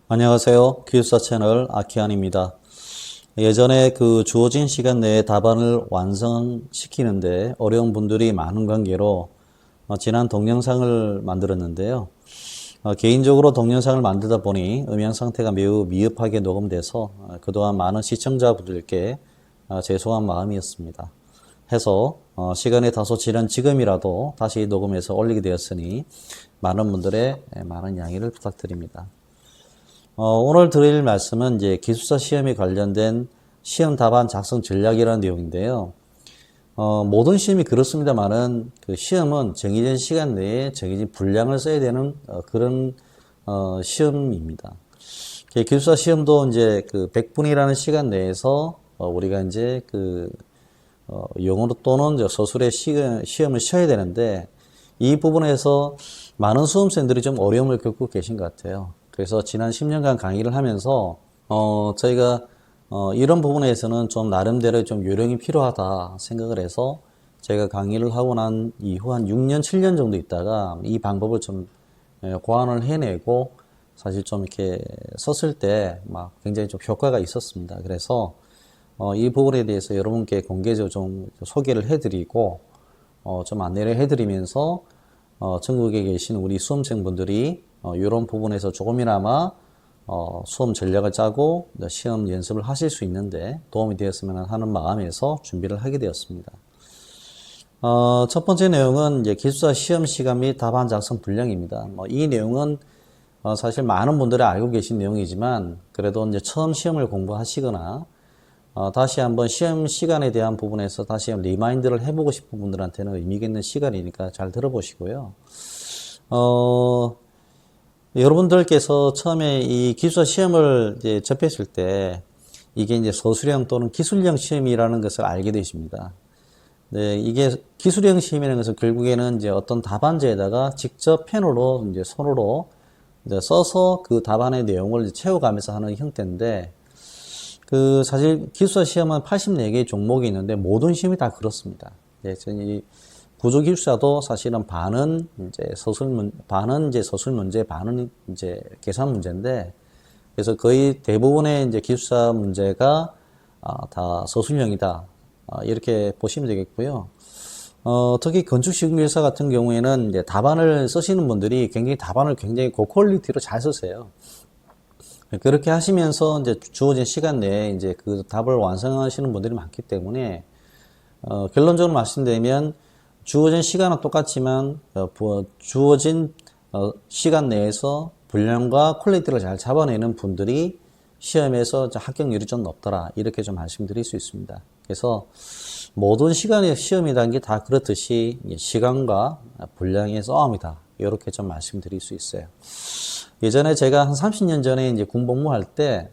안녕하세요. 기숙사 채널 아키안입니다. 예전에 주어진 시간 내에 답안을 완성시키는데 어려운 분들이 많은 관계로 지난 동영상을 만들었는데요. 개인적으로 동영상을 만들다 보니 음향 상태가 매우 미흡하게 녹음돼서 그동안 많은 시청자분들께 죄송한 마음이었습니다. 해서 시간이 다소 지난 지금이라도 다시 녹음해서 올리게 되었으니 많은 분들의 많은 양해를 부탁드립니다. 오늘 드릴 말씀은 이제 기숙사 시험에 관련된 시험 답안 작성 전략이라는 내용인데요. 모든 시험이 그렇습니다만은 그 시험은 정해진 시간 내에 정해진 분량을 써야 되는 그런 시험입니다. 기숙사 시험도 이제 100분이라는 시간 내에서 우리가 이제 영어로 또는 서술의 시험을 쉬어야 되는데 이 부분에서 많은 수험생들이 좀 어려움을 겪고 계신 것 같아요. 그래서 지난 10년간 강의를 하면서 저희가 이런 부분에서는 좀 나름대로 좀 요령이 필요하다 생각을 해서 제가 강의를 하고 난 이후 한 6년, 7년 정도 있다가 이 방법을 좀 고안을 해내고 사실 좀 이렇게 썼을 때 막 굉장히 좀 효과가 있었습니다. 그래서 이 부분에 대해서 여러분께 공개적으로 좀 소개를 해드리고 좀 안내를 해드리면서 전국에 계신 우리 수험생분들이 이런 부분에서 조금이나마 수험 전략을 짜고 시험 연습을 하실 수 있는데 도움이 되었으면 하는 마음에서 준비를 하게 되었습니다. 첫 번째 내용은 이제 기숙사 시험 시간 및 답안 작성 분량입니다. 이 내용은 사실 많은 분들이 알고 계신 내용이지만 그래도 이제 처음 시험을 공부하시거나 다시 한번 시험 시간에 대한 부분에서 다시 한번 리마인드를 해보고 싶은 분들한테는 의미 있는 시간이니까 잘 들어보시고요. 여러분들께서 처음에 이 기숙사 시험을 이제 접했을 때 이게 이제 서술형 또는 기술형 시험이라는 것을 알게 되십니다. 네, 이게 기술형 시험이라는 것은 결국에는 이제 어떤 답안지에다가 직접 펜으로 이제 손으로 이제 써서 그 답안의 내용을 채워가면서 하는 형태인데 사실 기숙사 시험은 84개의 종목이 있는데 모든 시험이 다 그렇습니다. 예, 이 구조 기숙사도 사실은 반은 이제 서술 문제, 반은 이제 계산 문제인데, 그래서 거의 대부분의 이제 기숙사 문제가 다 서술형이다. 이렇게 보시면 되겠고요. 특히 건축시공기사 같은 경우에는 이제 답안을 쓰시는 분들이 답안을 굉장히 고퀄리티로 잘 쓰세요. 그렇게 하시면서 이제 주어진 시간 내에 이제 그 답을 완성하시는 분들이 많기 때문에, 결론적으로 말씀드리면, 주어진 시간은 똑같지만 주어진 시간 내에서 분량과 퀄리티를 잘 잡아내는 분들이 시험에서 합격률이 좀 높더라, 이렇게 좀 말씀드릴 수 있습니다. 그래서 모든 시간의 시험이라는 게 다 그렇듯이 시간과 분량의 싸움이다, 이렇게 좀 말씀드릴 수 있어요. 예전에 제가 한 30년 전에 이제 군복무할 때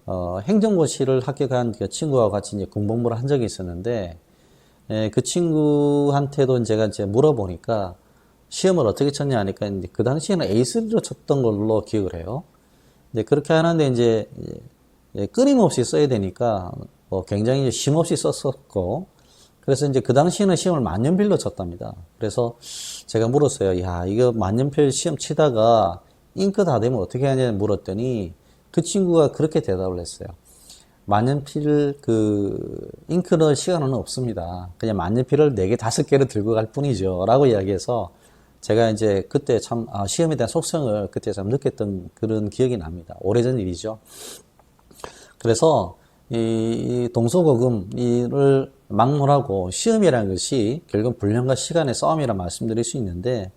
행정고시를 합격한 그 친구와 같이 이제 군복무를 한 적이 있었는데, 그 친구한테도 제가 이제 물어보니까 시험을 어떻게 쳤냐 하니까 이제 그 당시에는 A3로 쳤던 걸로 기억을 해요. 이제 그렇게 하는데 이제 끊임없이 써야 되니까 굉장히 쉼없이 썼었고, 그래서 이제 그 당시에는 시험을 만년필로 쳤답니다. 그래서 제가 물었어요. 야, 이거 만년필 시험 치다가 잉크 다 되면 어떻게 하냐 물었더니 그 친구가 그렇게 대답을 했어요. 만년필 잉크 넣을 시간은 없습니다. 그냥 만년필을 4개, 5개를 들고 갈 뿐이죠. 라고 이야기해서 제가 이제 그때 참, 시험에 대한 속성을 그때 참 느꼈던 그런 기억이 납니다. 오래전 일이죠. 그래서 이 동서고금을 막론하고 시험이라는 것이 결국 분량과 시간의 싸움이라 말씀드릴 수 있는데,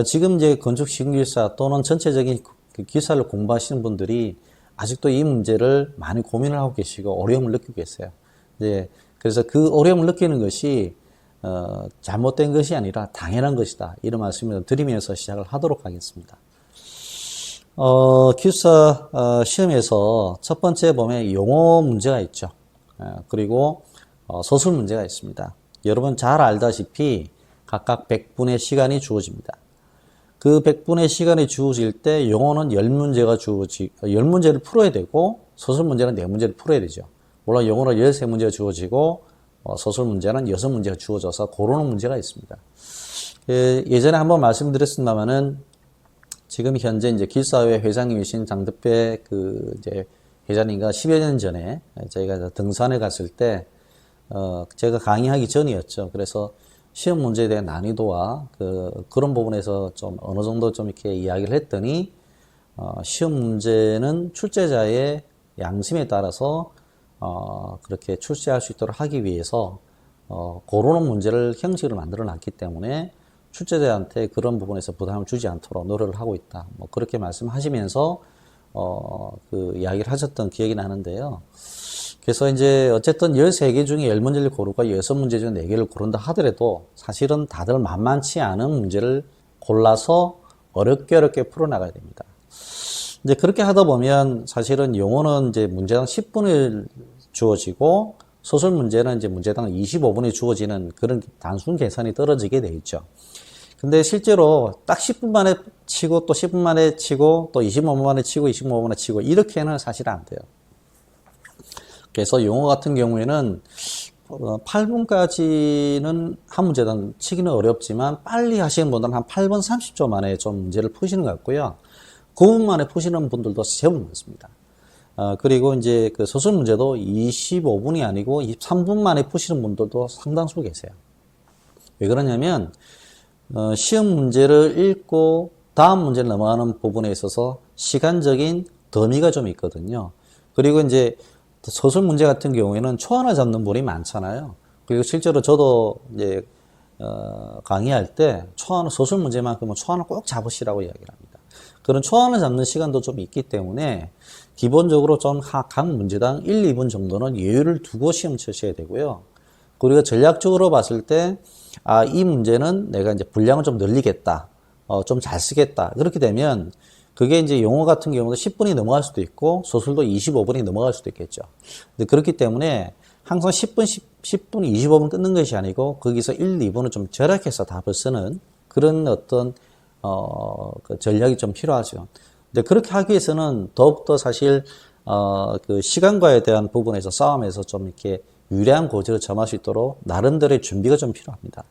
지금 이제 건축시공기사 또는 전체적인 기사를 공부하시는 분들이 아직도 이 문제를 많이 고민을 하고 계시고 어려움을 느끼고 계세요. 네, 그래서 그 어려움을 느끼는 것이 잘못된 것이 아니라 당연한 것이다, 이런 말씀을 드리면서 시작을 하도록 하겠습니다. 기숙사 시험에서 첫 번째 보면 용어 문제가 있죠. 그리고 서술 문제가 있습니다. 여러분 잘 알다시피 각각 100분의 시간이 주어집니다. 그 100분의 시간이 주어질 때 용어는 10문제를 풀어야 되고 서술 문제는 4문제를 풀어야 되죠. 물론 영어는 13문제가 주어지고 서술 문제는 6문제가 주어져서 고르는 문제가 있습니다. 예전에 한번 말씀드렸습니다만은 지금 현재 이제 기술사회 회장님이신 장덕배 이제 회장님과 10여 년 전에 저희가 등산에 갔을 때, 제가 강의하기 전이었죠. 그래서 시험 문제에 대한 난이도와 그런 부분에서 좀 어느 정도 좀 이렇게 이야기를 했더니, 시험 문제는 출제자의 양심에 따라서, 그렇게 출제할 수 있도록 하기 위해서, 고르는 문제를 형식을 만들어 놨기 때문에 출제자한테 그런 부분에서 부담을 주지 않도록 노력을 하고 있다. 뭐 그렇게 말씀하시면서 이야기를 하셨던 기억이 나는데요. 그래서 이제 어쨌든 13개 중에 10문제를 고르고 6문제 중 4개를 고른다 하더라도 사실은 다들 만만치 않은 문제를 골라서 어렵게 풀어나가야 됩니다. 이제 그렇게 하다 보면 사실은 영어는 이제 문제당 10분을 주어지고 소설 문제는 이제 문제당 25분이 주어지는 그런 단순 계산이 떨어지게 돼 있죠. 근데 실제로 딱 10분 만에 치고 또 10분 만에 치고 또 25분 만에 치고 25분 만에 치고 이렇게는 사실 안 돼요. 그래서 영어 같은 경우에는 8분까지는 한 문제당 치기는 어렵지만 빨리 하시는 분들은 한 8분 30초 만에 좀 문제를 푸시는 것 같고요. 9분 만에 푸시는 분들도 제법 많습니다. 그리고 이제 그 소설 문제도 25분이 아니고 23분 만에 푸시는 분들도 상당수 계세요. 왜 그러냐면 시험 문제를 읽고 다음 문제를 넘어가는 부분에 있어서 시간적인 더미가 좀 있거든요. 그리고 이제 소설 문제 같은 경우에는 초안을 잡는 분이 많잖아요. 그리고 실제로 저도 이제 강의할 때 소설 문제만큼은 초안을 꼭 잡으시라고 이야기를 합니다. 그런 초안을 잡는 시간도 좀 있기 때문에 기본적으로 좀 각 문제당 1, 2분 정도는 여유를 두고 시험 치셔야 되고요. 그리고 전략적으로 봤을 때 이 문제는 내가 이제 분량을 좀 늘리겠다. 좀 잘 쓰겠다. 그렇게 되면 그게 이제 영어 같은 경우도 10분이 넘어갈 수도 있고 소설도 25분이 넘어갈 수도 있겠죠. 근데 그렇기 때문에 항상 10분, 25분 끊는 것이 아니고 거기서 1, 2분은 좀 절약해서 답을 쓰는 그런 어떤 그 전략이 좀 필요하죠. 근데 그렇게 하기 위해서는 더욱더 사실 그 시간과에 대한 부분에서 싸움에서 좀 이렇게 유리한 고지를 점할 수 있도록 나름대로의 준비가 좀 필요합니다.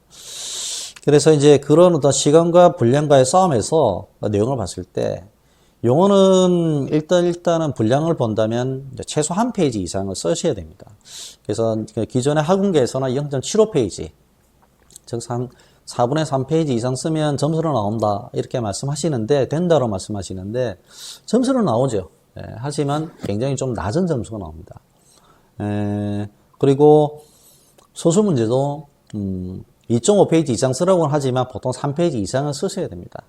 그래서 이제 그런 어떤 시간과 분량과의 싸움에서 내용을 봤을 때 영어는 일단은 분량을 본다면 최소 한 페이지 이상을 쓰셔야 됩니다. 그래서 기존의 학원계에서는 0.75페이지, 즉 4분의 3페이지 이상 쓰면 점수로 나온다 이렇게 말씀하시는데 된다고 말씀하시는데 점수로 나오죠. 하지만 굉장히 좀 낮은 점수가 나옵니다. 그리고 소수 문제도 2.5페이지 이상 쓰라고는 하지만 보통 3페이지 이상은 쓰셔야 됩니다.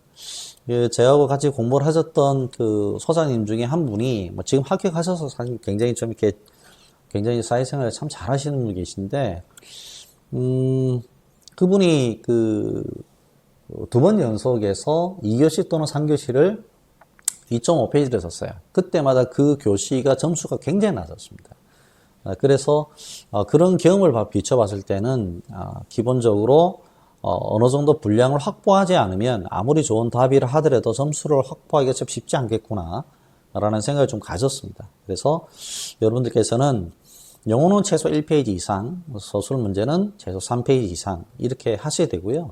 저하고 같이 공부를 하셨던 그 소장님 중에 한 분이 뭐 지금 합격하셔서 사실 굉장히 좀 이렇게 굉장히 사회생활을 참 잘하시는 분이 계신데 그분이 그 2번 연속에서 2교시 또는 3교시를 2.5페이지를 썼어요. 그때마다 그 교시가 점수가 굉장히 낮았습니다. 그래서 그런 경험을 비춰봤을 때는 기본적으로 어느 정도 분량을 확보하지 않으면 아무리 좋은 답이라 하더라도 점수를 확보하기가 좀 쉽지 않겠구나 라는 생각을 좀 가졌습니다. 그래서 여러분들께서는 영어는 최소 1페이지 이상, 소설 문제는 최소 3페이지 이상 이렇게 하셔야 되고요.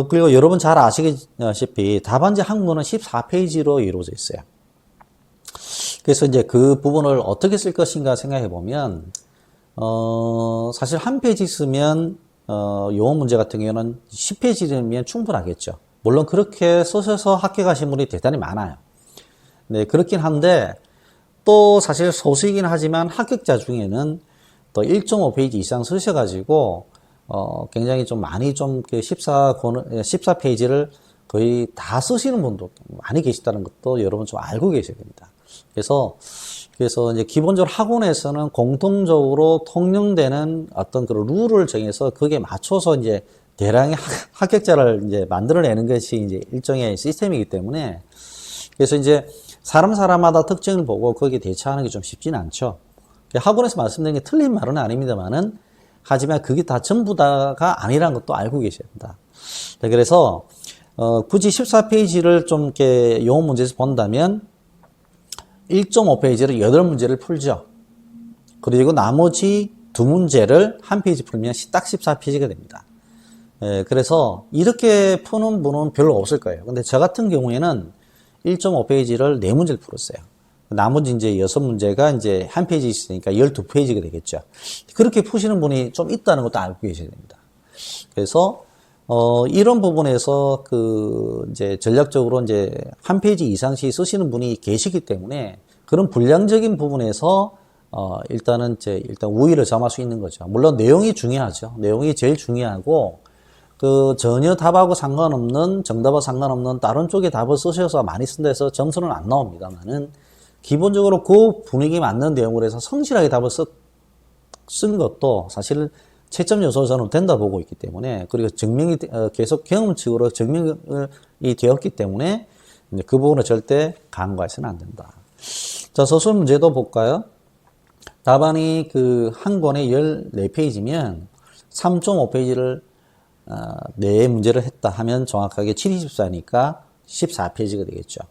그리고 여러분 잘 아시다시피 답안지 항문은 14페이지로 이루어져 있어요. 그래서 이제 그 부분을 어떻게 쓸 것인가 생각해 보면, 사실 한 페이지 쓰면, 영어 문제 같은 경우는 10페이지면 충분하겠죠. 물론 그렇게 쓰셔서 합격하신 분이 대단히 많아요. 네, 그렇긴 한데, 또 사실 소수이긴 하지만 합격자 중에는 또 1.5페이지 이상 쓰셔가지고, 굉장히 좀 많이 좀 14페이지를 거의 다 쓰시는 분도 많이 계시다는 것도 여러분 좀 알고 계셔야 됩니다. 그래서 이제 기본적으로 학원에서는 공통적으로 통용되는 어떤 그런 룰을 정해서 거기에 맞춰서 이제 대량의 합격자를 이제 만들어내는 것이 이제 일종의 시스템이기 때문에 그래서 이제 사람마다 특징을 보고 거기에 대처하는 게 좀 쉽지는 않죠. 학원에서 말씀드린 게 틀린 말은 아닙니다만은 하지만 그게 다 전부 다가 아니라는 것도 알고 계셔야 합니다. 그래서 굳이 14페이지를 좀 이렇게 영어 문제에서 본다면 1.5페이지를 8문제를 풀죠. 그리고 나머지 2문제를 한 페이지 풀면 딱 14페이지가 됩니다. 예, 그래서 이렇게 푸는 분은 별로 없을 거예요. 근데 저 같은 경우에는 1.5페이지를 4문제를 풀었어요. 나머지 이제 6문제가 이제 한 페이지 있으니까 12페이지가 되겠죠. 그렇게 푸시는 분이 좀 있다는 것도 알고 계셔야 됩니다. 그래서, 이런 부분에서 이제 전략적으로 이제 한 페이지 이상씩 쓰시는 분이 계시기 때문에 그런 분량적인 부분에서 일단 우위를 점할 수 있는 거죠. 물론 내용이 중요하죠. 내용이 제일 중요하고, 전혀 답하고 상관없는, 정답하고 상관없는 다른 쪽에 답을 쓰셔서 많이 쓴다 해서 점수는 안 나옵니다만은, 기본적으로 그 분위기에 맞는 내용으로 해서 성실하게 답을 쓴 것도 사실 채점 요소로 저는 된다 보고 있기 때문에, 그리고 증명이, 계속 경험칙으로 증명이 되었기 때문에, 이제 그 부분을 절대 간과해서는 안 된다. 자, 서술 문제도 볼까요? 답안이 한 권에 14페이지면 3.5페이지를 4문제를 했다 하면 정확하게 7, 24니까 14페이지가 되겠죠.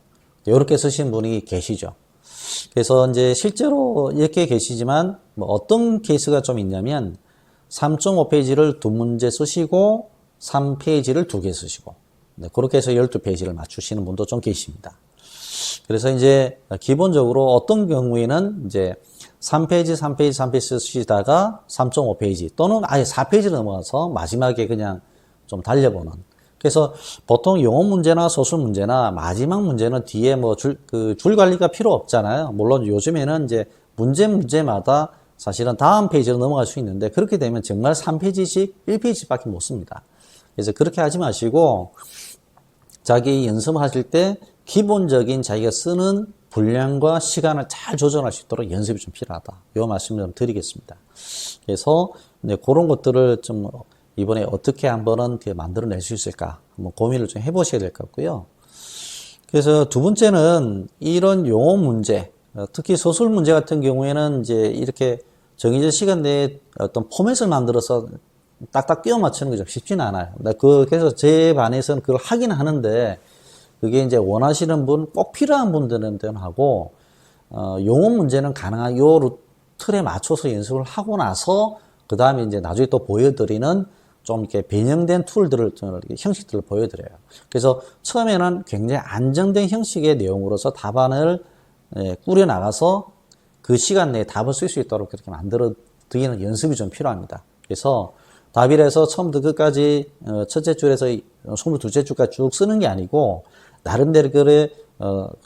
이렇게 쓰신 분이 계시죠. 그래서 이제 실제로 이렇게 계시지만 뭐 어떤 케이스가 좀 있냐면 3.5페이지를 2문제 쓰시고 3페이지를 2개 쓰시고 그렇게 해서 12페이지를 맞추시는 분도 좀 계십니다. 그래서 이제 기본적으로 어떤 경우에는 이제 3페이지, 3페이지, 3페이지 쓰시다가 3.5페이지 또는 아예 4페이지를 넘어가서 마지막에 그냥 좀 달려보는. 그래서 보통 영어 문제나 서술 문제나 마지막 문제는 뒤에 뭐 줄 관리가 필요 없잖아요. 물론 요즘에는 이제 문제마다 사실은 다음 페이지로 넘어갈 수 있는데 그렇게 되면 정말 3페이지씩 1페이지밖에 못 씁니다. 그래서 그렇게 하지 마시고 자기 연습하실 때 기본적인 자기가 쓰는 분량과 시간을 잘 조절할 수 있도록 연습이 좀 필요하다. 이 말씀을 좀 드리겠습니다. 그래서 그런 것들을 좀 이번에 어떻게 한번은 만들어낼 수 있을까 한번 고민을 좀 해보셔야 될 것 같고요. 그래서 두 번째는 이런 용어 문제, 특히 서술 문제 같은 경우에는 이제 이렇게 정해진 시간 내에 어떤 포맷을 만들어서 딱딱 끼워 맞추는 게 좀 쉽지는 않아요. 그래서 제 반에서는 그걸 하긴 하는데 그게 이제 원하시는 분, 꼭 필요한 분들은 하고, 용어 문제는 가능한 요 틀에 맞춰서 연습을 하고 나서, 그 다음에 이제 나중에 또 보여드리는 좀 이렇게 변형된 툴들을, 형식들을 보여드려요. 그래서 처음에는 굉장히 안정된 형식의 내용으로서 답안을 꾸려나가서 그 시간 내에 답을 쓸 수 있도록 그렇게 만들어 드리는 연습이 좀 필요합니다. 그래서 답이라서 처음부터 끝까지 첫째 줄에서 22째 줄까지 쭉 쓰는 게 아니고, 나름대로 그를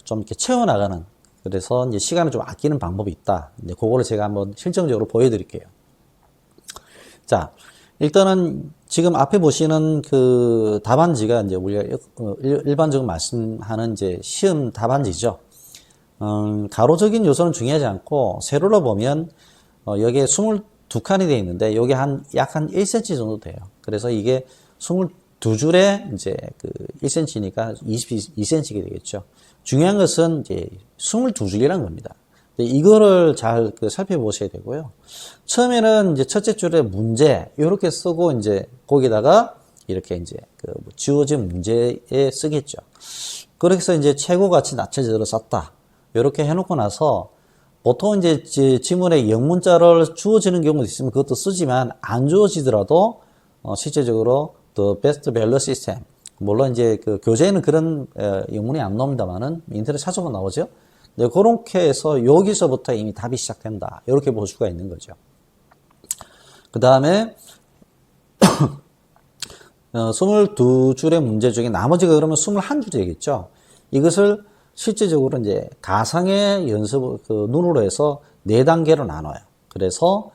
좀 이렇게 채워나가는, 그래서 이제 시간을 좀 아끼는 방법이 있다. 이제 그거를 제가 한번 실정적으로 보여드릴게요. 자, 일단은 지금 앞에 보시는 그 답안지가 이제 우리가 일반적으로 말씀하는 이제 시험 답안지죠. 가로적인 요소는 중요하지 않고 세로로 보면 여기에 22칸이 되어 있는데 여기 약 한 1cm 정도 돼요. 그래서 이게 22줄에 이제 1cm니까 22cm가 되겠죠. 중요한 것은 이제 22줄이라는 겁니다. 이거를 잘 살펴보셔야 되고요. 처음에는 이제 첫째 줄에 문제, 이렇게 쓰고 이제 거기다가 이렇게 이제 지워진 문제에 쓰겠죠. 그렇게 해서 이제 최고가치 낮춰져서 썼다. 이렇게 해놓고 나서 보통 이제 지문에 영문자를 주어지는 경우도 있으면 그것도 쓰지만 안 주어지더라도 실제적으로 The Best Value System. 물론 이제 교재에는 그런 영문이 안 나옵니다만은 인터넷 찾아보면 나오죠. 네, 그렇게 해서 여기서부터 이미 답이 시작된다. 이렇게 볼 수가 있는 거죠. 그 다음에 22줄의 문제 중에 나머지가 그러면 21줄이 되겠죠. 이것을 실제적으로 이제 가상의 연습 눈으로 해서 4단계로 나눠요. 그래서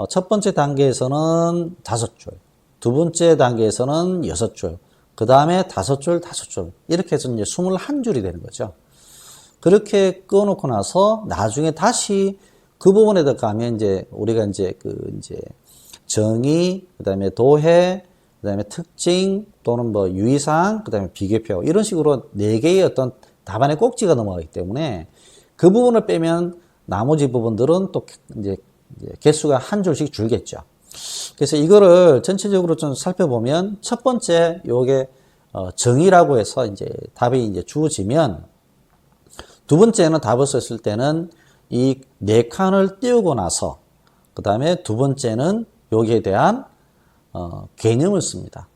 첫 번째 단계에서는 5줄, 두 번째 단계에서는 6줄, 그 다음에 5줄, 5줄 이렇게 해서 이제 21줄이 되는 거죠. 그렇게 꺼놓고 나서 나중에 다시 그 부분에 들어가면 이제 우리가 이제 정의, 그 다음에 도해, 그 다음에 특징 또는 뭐 유의사항, 그 다음에 비교표 이런 식으로 4개의 어떤 답안의 꼭지가 넘어가기 때문에 그 부분을 빼면 나머지 부분들은 또 이제 개수가 한 줄씩 줄겠죠. 그래서 이거를 전체적으로 좀 살펴보면 첫 번째 요게 정의라고 해서 이제 답이 이제 주어지면 두 번째는 답을 썼을 때는 이 4칸을 띄우고 나서 그 다음에 두 번째는 여기에 대한 개념을 씁니다.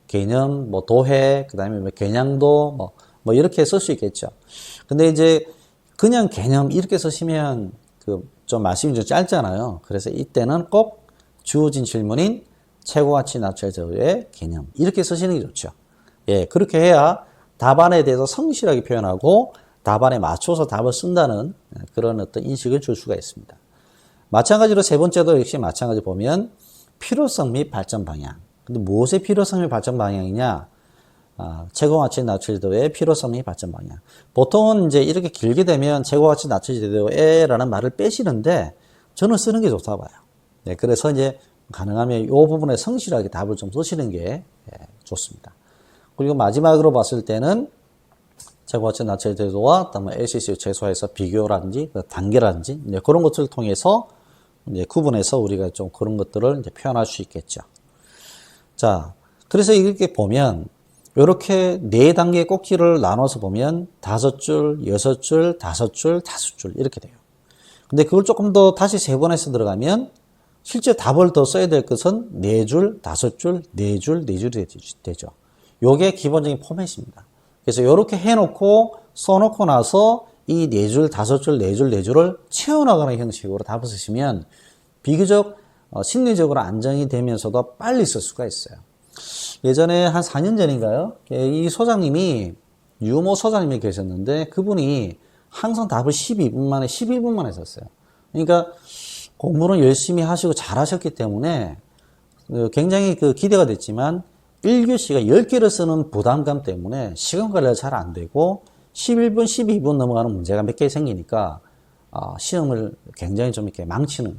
개념, 뭐 도해, 그 다음에 뭐 겨냥도, 뭐 이렇게 쓸 수 있겠죠. 근데 이제 그냥 개념 이렇게 쓰시면 좀 말씀이 좀 짧잖아요. 그래서 이때는 꼭 주어진 질문인 최고가치 낮출 제도의 개념 이렇게 쓰시는 게 좋죠. 예, 그렇게 해야 답안에 대해서 성실하게 표현하고 답안에 맞춰서 답을 쓴다는 그런 어떤 인식을 줄 수가 있습니다. 마찬가지로 세 번째도 역시 마찬가지 보면 필요성 및 발전 방향. 근데 무엇의 필요성 및 발전 방향이냐? 최고가치 낮출 제도의 필요성 및 발전 방향. 보통은 이제 이렇게 길게 되면 최고가치 낮출 제도에라는 말을 빼시는데 저는 쓰는 게 좋다고 봐요. 네, 그래서 이제 가능하면 이 부분에 성실하게 답을 좀 쓰시는 게 좋습니다. 그리고 마지막으로 봤을 때는 최고가치 낮출 제도와 LCC 최소화해서 비교라든지 단계라든지 이제 그런 것들을 통해서 이제 구분해서 우리가 좀 그런 것들을 이제 표현할 수 있겠죠. 자, 그래서 이렇게 보면 이렇게 네 단계의 꼭지를 나눠서 보면 5줄, 6줄, 5줄, 5줄 이렇게 돼요. 근데 그걸 조금 더 다시 세분해서 들어가면 실제 답을 더 써야 될 것은 4줄, 5줄, 4줄, 4줄이 되죠. 요게 기본적인 포맷입니다. 그래서 이렇게 해놓고 써놓고 나서 이 4줄, 5줄, 4줄, 4줄을 채워나가는 형식으로 답을 쓰시면 비교적 심리적으로 안정이 되면서도 빨리 쓸 수가 있어요. 예전에 한 4년 전인가요? 이 소장님이, 유모 소장님이 계셨는데 그분이 항상 답을 12분 만에, 11분 만에 썼어요. 그러니까 공부는 열심히 하시고 잘하셨기 때문에 굉장히 기대가 됐지만 1교시가 10개를 쓰는 부담감 때문에 시간 관리가 잘 안 되고 11분, 12분 넘어가는 문제가 몇 개 생기니까 시험을 굉장히 좀 이렇게 망치는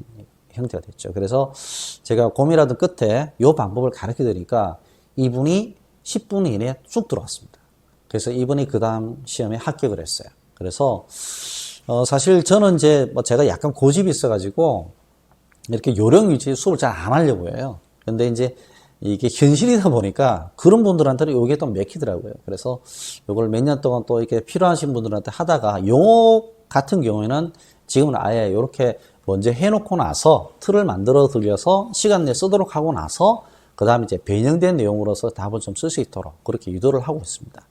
형태가 됐죠. 그래서 제가 고민하던 끝에 이 방법을 가르쳐 드리니까 이분이 10분 이내에 쭉 들어왔습니다. 그래서 이분이 그 다음 시험에 합격을 했어요. 그래서 사실 저는 이제 제가 약간 고집이 있어가지고 이렇게 요령 위주의 수업을 잘 안 하려고 해요. 근데 이제 이게 현실이다 보니까 그런 분들한테는 이게 또 맥히더라고요. 그래서 이걸 몇 년 동안 또 이렇게 필요하신 분들한테 하다가 용어 같은 경우에는 지금은 아예 이렇게 먼저 해놓고 나서 틀을 만들어 들여서 시간 내에 쓰도록 하고 나서 그 다음에 이제 변형된 내용으로서 답을 좀 쓸 수 있도록 그렇게 유도를 하고 있습니다.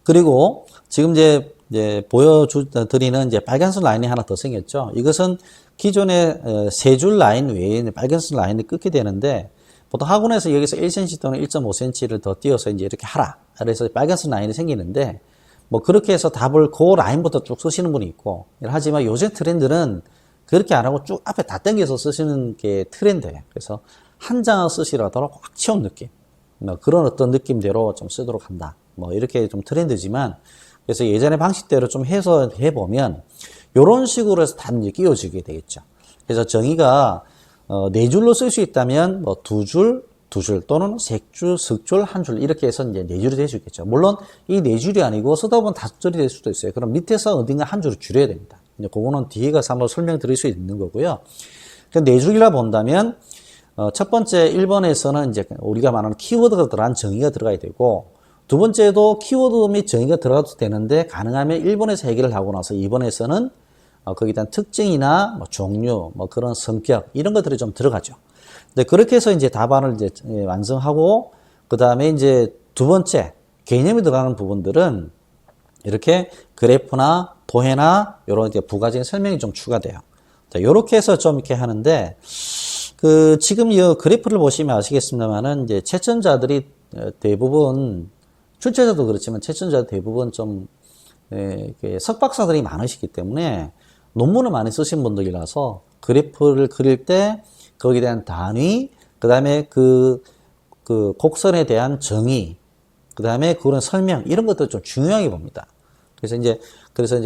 그리고 지금 이제 보여드리는 이제 빨간색 라인이 하나 더 생겼죠. 이것은 기존의 3줄 라인 외에 빨간색 라인이 끊게 되는데 보통 학원에서 여기서 1cm 또는 1.5cm를 더 띄어서 이제 이렇게 하라. 그래서 빨간색 라인이 생기는데 뭐 그렇게 해서 답을 그 라인부터 쭉 쓰시는 분이 있고 하지만 요새 트렌드는 그렇게 안 하고 쭉 앞에 다 당겨서 쓰시는 게 트렌드예요. 그래서 한 장을 쓰시라도 꽉 채운 느낌. 뭐 그런 어떤 느낌대로 좀 쓰도록 한다. 뭐 이렇게 좀 트렌드지만 그래서 예전의 방식대로 좀 해서 해보면 이런 식으로 해서 답이 이제 끼워지게 되겠죠. 그래서 정의가 4줄로 쓸 수 있다면 뭐 2줄, 2줄 또는 3줄, 10줄, 1줄 이렇게 해서 이제 4줄이 될 수 있겠죠. 물론 이 4줄이 아니고 쓰다 보면 5줄이 될 수도 있어요. 그럼 밑에서 어딘가 1줄을 줄여야 됩니다. 이제 그거는 뒤에 가서 한번 설명드릴 수 있는 거고요. 그 4줄이라 본다면 첫 번째 1번에서는 이제 우리가 말하는 키워드가 들어간 정의가 들어가야 되고 두 번째도 키워드 및 정의가 들어가도 되는데 가능하면 1번에서 해결을 하고 나서 2번에서는 거기에 대한 특징이나 뭐 종류, 뭐 그런 성격 이런 것들이 좀 들어가죠. 근데 그렇게 해서 이제 답안을 이제 완성하고 그 다음에 이제 두 번째 개념이 들어가는 부분들은 이렇게 그래프나 도해나 이런 이제 부가적인 설명이 좀 추가돼요. 자, 이렇게 해서 좀 이렇게 하는데 지금 이 그래프를 보시면 아시겠습니다만은 이제 채점자들이 대부분 출제자도 그렇지만 채점자 대부분 좀 석박사들이 많으시기 때문에 논문을 많이 쓰신 분들이라서 그래프를 그릴 때 거기에 대한 단위, 그 다음에 그 곡선에 대한 정의, 그 다음에 그런 설명 이런 것도 좀 중요하게 봅니다. 그래서 이제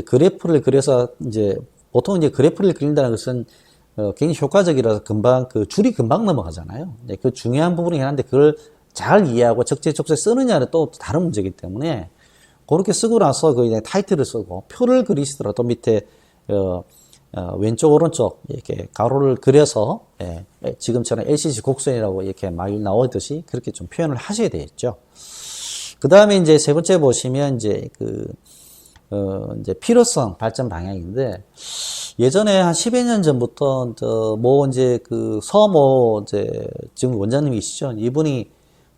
그래프를 그려서 이제 보통 이제 그래프를 그린다는 것은 굉장히 효과적이라서 금방 줄이 금방 넘어가잖아요. 그 중요한 부분이긴 한데 그걸 잘 이해하고 적재적소에 쓰느냐는 또 다른 문제이기 때문에 그렇게 쓰고 나서 거기에 타이틀을 쓰고 표를 그리시더라도 밑에 왼쪽 오른쪽 이렇게 가로를 그려서 지금처럼 LCC 곡선이라고 이렇게 많이 나오듯이 그렇게 좀 표현을 하셔야 되겠죠. 그 다음에 이제 세 번째 보시면 이제 이제 필요성 발전 방향인데 예전에 한 10여 년 전부터, 이제 서모, 지금 원장님이시죠? 이분이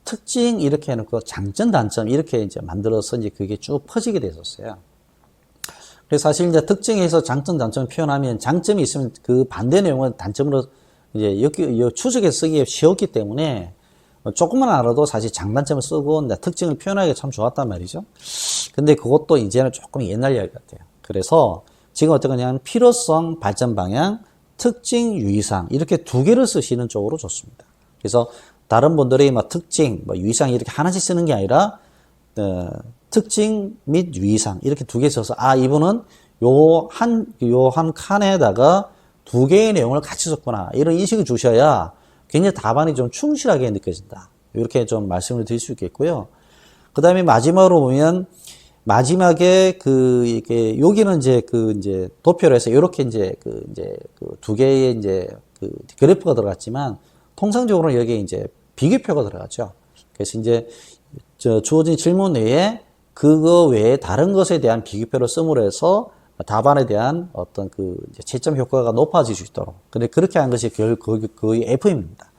특징 이렇게 해놓고 장점, 단점 이렇게 이제 만들어서 이제 그게 쭉 퍼지게 됐었어요. 그래서 사실 이제 특징에서 장점, 단점 표현하면 장점이 있으면 그 반대 내용은 단점으로 이제 추적해서 쓰기 쉬웠기 때문에 조금만 알아도 사실 장단점을 쓰고 이제 특징을 표현하기가 참 좋았단 말이죠. 근데 그것도 이제는 조금 옛날 이야기 같아요. 그래서 지금 어떤 거냐면 필요성, 발전 방향, 특징, 유의사항 이렇게 두 개를 쓰시는 쪽으로 좋습니다. 그래서 다른 분들이 뭐 특징, 뭐 유의사항 이렇게 하나씩 쓰는 게 아니라 특징 및 유의사항 이렇게 두 개 써서 이분은 요 한 칸에다가 두 개의 내용을 같이 썼구나 이런 인식을 주셔야 굉장히 답안이 좀 충실하게 느껴진다. 이렇게 좀 말씀을 드릴 수 있겠고요. 그 다음에 마지막으로 보면 마지막에 이게 여기는 이제 도표로 해서 이렇게 두 개의 그래프가 들어갔지만 통상적으로는 여기에 이제 비교표가 들어가죠. 그래서 이제 주어진 질문 외에 그거 외에 다른 것에 대한 비교표를 씀으로 해서 답안에 대한 어떤 채점 효과가 높아질 수 있도록. 근데 그렇게 한 것이 거의 FM입니다.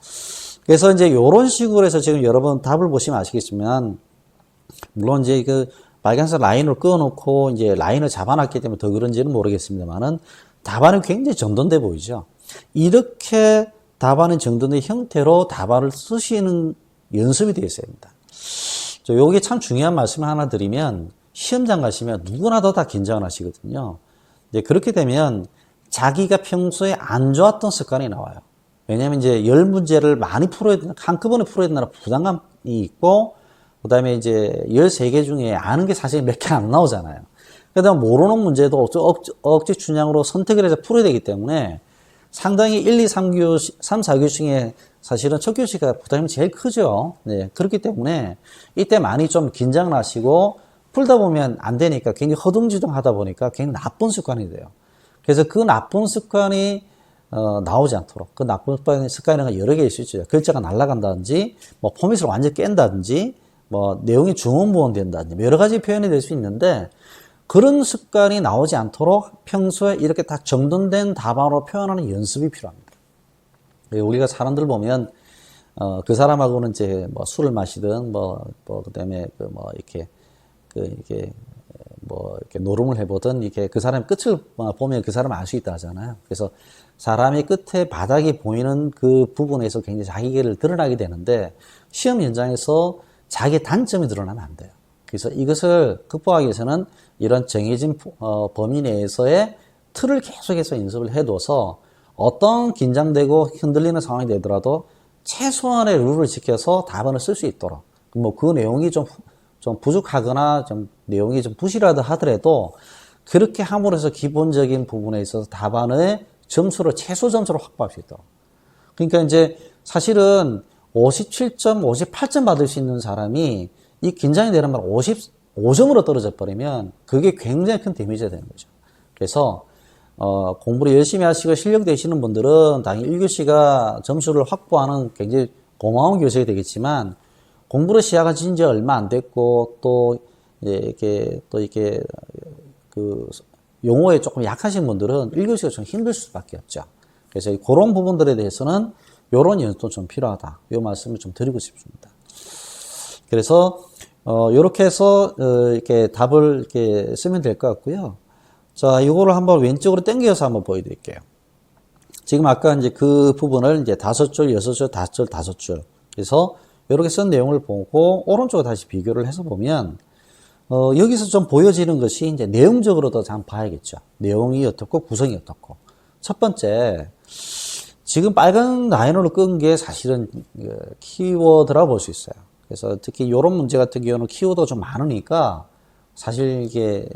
그래서 이제 이런 식으로 해서 지금 여러분 답을 보시면 아시겠지만, 물론 이제 빨간색 라인으로 그어놓고 이제 라인을 잡아놨기 때문에 더 그런지는 모르겠습니다만은 답안이 굉장히 정돈돼 보이죠. 이렇게 답안이 정돈된 형태로 답안을 쓰시는 연습이 되어 있어야 합니다. 요게 참 중요한 말씀을 하나 드리면, 시험장 가시면 누구나 다 긴장을 하시거든요. 이제 그렇게 되면 자기가 평소에 안 좋았던 습관이 나와요. 왜냐면 이제 10문제를 많이 풀어야 된다, 한꺼번에 풀어야 된다는 부담감이 있고, 그 다음에 이제 13개 중에 아는 게 사실 몇 개 안 나오잖아요. 그러다 모르는 문제도 억지 춘향으로 선택을 해서 풀어야 되기 때문에 상당히 1, 2, 3, 4교시 중에 사실은 첫 교시가 부담이 제일 크죠. 네. 그렇기 때문에 이때 많이 좀 긴장을 하시고 풀다 보면 안 되니까 굉장히 허둥지둥 하다 보니까 굉장히 나쁜 습관이 돼요. 그래서 그 나쁜 습관이 나오지 않도록, 그 나쁜 습관이 여러 개 있을 수 있죠. 글자가 날아간다든지, 뭐 포맷을 완전히 깬다든지, 뭐 내용이 중원부원 된다든지 여러 가지 표현이 될 수 있는데, 그런 습관이 나오지 않도록 평소에 이렇게 딱 정돈된 답안으로 표현하는 연습이 필요합니다. 우리가 사람들 보면 그 사람하고는 이제 뭐 술을 마시든 그다음에 이렇게 노름을 해보든 이렇게 그 사람의 끝을 보면 그 사람을 알 수 있다 하잖아요. 그래서 사람의 끝에 바닥이 보이는 그 부분에서 굉장히 자기를 드러나게 되는데, 시험 현장에서 자기의 단점이 드러나면 안 돼요. 그래서 이것을 극복하기 위해서는 이런 정해진 범위 내에서의 틀을 계속해서 연습을 해둬서 어떤 긴장되고 흔들리는 상황이 되더라도 최소한의 룰을 지켜서 답안을 쓸 수 있도록, 그 내용이 좀 부족하거나 내용이 좀 부실하다 하더라도 그렇게 함으로써 기본적인 부분에 있어서 답안의 점수를 최소 점수로 확보할 수 있도록. 그러니까 이제 사실은 57점, 58점 받을 수 있는 사람이 이 긴장이 되는 말 55점으로 떨어져 버리면 그게 굉장히 큰 데미지가 되는 거죠. 그래서 공부를 열심히 하시고 실력 되시는 분들은 당연히 1교시가 점수를 확보하는 굉장히 고마운 교재가 되겠지만, 공부를 시작하신 지 얼마 안 됐고 또 이렇게 용어에 조금 약하신 분들은 1교시가 좀 힘들 수밖에 없죠. 그래서 그런 부분들에 대해서는 이런 연습도 좀 필요하다, 이 말씀을 좀 드리고 싶습니다. 그래서 이렇게 해서 이렇게 답을 이렇게 쓰면 될 것 같고요. 자, 이거를 한번 왼쪽으로 당겨서 한번 보여드릴게요. 지금 아까 이제 그 부분을 이제 5줄, 6줄, 5줄, 5줄. 그래서 이렇게 쓴 내용을 보고 오른쪽으로 다시 비교를 해서 보면 여기서 좀 보여지는 것이 이제 내용적으로도 한번 봐야겠죠. 내용이 어떻고 구성이 어떻고. 첫 번째, 지금 빨간 라인으로 끈 게 사실은 키워드라고 볼 수 있어요. 그래서 특히 이런 문제 같은 경우는 키워드가 좀 많으니까 사실 이게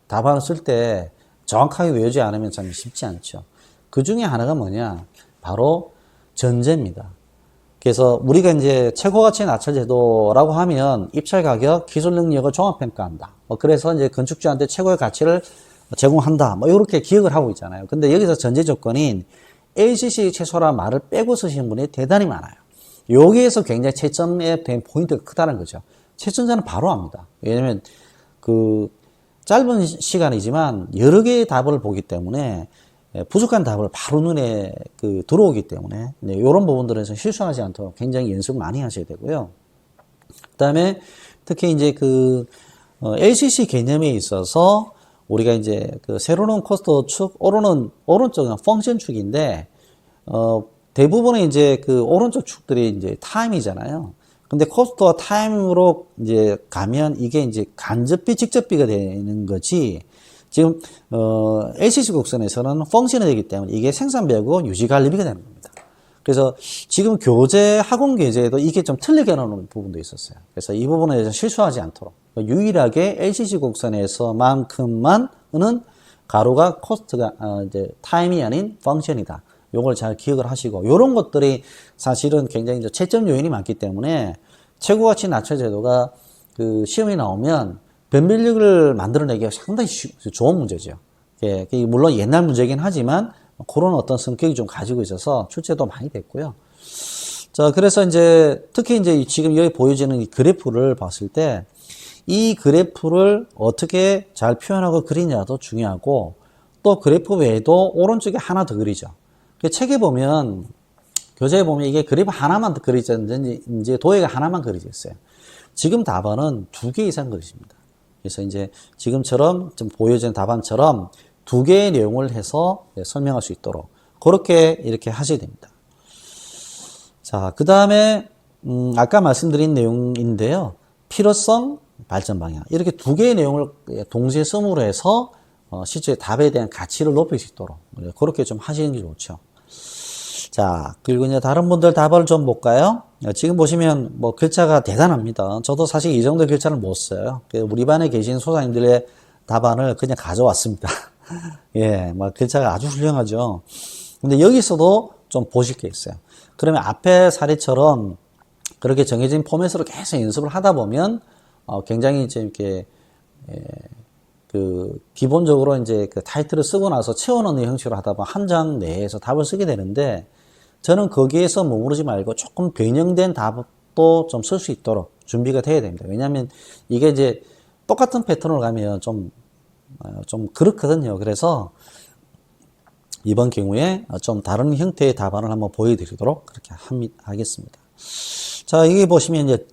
답안을 쓸 때 정확하게 외우지 않으면 참 쉽지 않죠. 그 중에 하나가 뭐냐? 바로 전제입니다. 그래서 우리가 이제 최고가치 낙찰 제도라고 하면 입찰 가격, 기술 능력을 종합평가한다. 그래서 이제 건축주한테 최고의 가치를 제공한다. 이렇게 기억을 하고 있잖아요. 근데 여기서 전제 조건인 LCC 최소라는 말을 빼고 쓰시는 분이 대단히 많아요. 여기에서 굉장히 채점에 대한 포인트가 크다는 거죠. 채점자는 바로 압니다. 왜냐면 짧은 시간이지만 여러 개의 답을 보기 때문에 부족한 답을 바로 눈에 들어오기 때문에 이런 부분들에서 실수하지 않도록 굉장히 연습을 많이 하셔야 되고요. 그 다음에 특히 이제 LCC 개념에 있어서 우리가 이제 세로는 코스트 축, 오른쪽은 펑션 축인데, 대부분의 이제 오른쪽 축들이 이제 타임이잖아요. 근데 코스트와 타임으로 이제 가면 이게 이제 간접비, 직접비가 되는 거지, 지금, LCC 곡선에서는 펑션이 되기 때문에 이게 생산비하고 유지관리비가 되는 겁니다. 그래서 지금 학원 교재에도 이게 좀 틀리게 나오는 부분도 있었어요. 그래서 이 부분에 대해서 실수하지 않도록. 유일하게 LCC 곡선에서만큼만은 가로가 코스트가, 이제 타임이 아닌 펑션이다. 요걸 잘 기억을 하시고, 요런 것들이 사실은 굉장히 이제 채점 요인이 많기 때문에 최고가치 낮춰 제도가 시험이 나오면 변별력을 만들어내기가 상당히 좋은 문제죠. 예, 물론 옛날 문제긴 하지만 그런 어떤 성격이 좀 가지고 있어서 출제도 많이 됐고요. 자, 그래서 이제 특히 이제 지금 여기 보여지는 이 그래프를 봤을 때 이 그래프를 어떻게 잘 표현하고 그리냐도 중요하고, 또 그래프 외에도 오른쪽에 하나 더 그리죠. 책에 보면, 교재에 보면 이게 그래프 하나만 더 그리지 않는지, 이제 도형가 하나만 그리져 있어요. 지금 답안은 2개 이상 그리십니다. 그래서 이제 지금처럼 좀 보여진 답안처럼 2개의 내용을 해서 설명할 수 있도록 그렇게 이렇게 하셔야 됩니다. 자, 그 다음에 아까 말씀드린 내용인데요. 필요성, 발전 방향, 이렇게 2개의 내용을 동시에 썸으로 해서 실제 답에 대한 가치를 높일 수 있도록 그렇게 좀 하시는 게 좋죠. 자, 그리고 이제 다른 분들 답을 좀 볼까요? 지금 보시면 뭐 글자가 대단합니다. 저도 사실 이 정도 글자를 못 써요. 우리 반에 계신 소장님들의 답안을 그냥 가져왔습니다. 예, 뭐 글자가 아주 훌륭하죠. 근데 여기서도 좀 보실 게 있어요. 그러면 앞에 사례처럼 그렇게 정해진 포맷으로 계속 연습을 하다 보면 굉장히 이제 이렇게 기본적으로 이제 타이틀을 쓰고 나서 채워넣는 형식으로 하다 보면 한 장 내에서 답을 쓰게 되는데, 저는 거기에서 머무르지 말고 조금 변형된 답도 좀 쓸 수 있도록 준비가 돼야 됩니다. 왜냐하면 이게 이제 똑같은 패턴으로 가면 좀 그렇거든요. 그래서 이번 경우에 좀 다른 형태의 답안을 한번 보여드리도록 그렇게 하겠습니다. 자, 여기 보시면 이제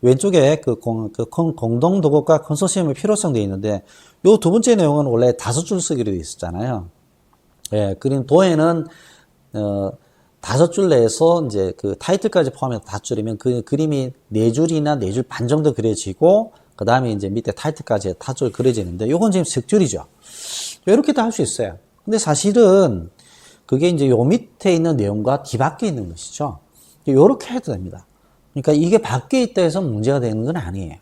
왼쪽에 공동 도급과 컨소시엄의 필요성 되어 있는데, 요 두 번째 내용은 원래 5줄 쓰기로 되어 있었잖아요. 예, 그림 도에는 5줄 내에서 이제 타이틀까지 포함해서 5줄이면 그림이 4줄이나 4줄 반 정도 그려지고, 그 다음에 이제 밑에 타이틀까지 5줄 그려지는데, 요건 지금 10줄이죠. 이렇게도 할 수 있어요. 근데 사실은 그게 이제 요 밑에 있는 내용과 뒤바뀌어 있는 것이죠. 요렇게 해도 됩니다. 그러니까 이게 밖에 있다 해서 문제가 되는 건 아니에요.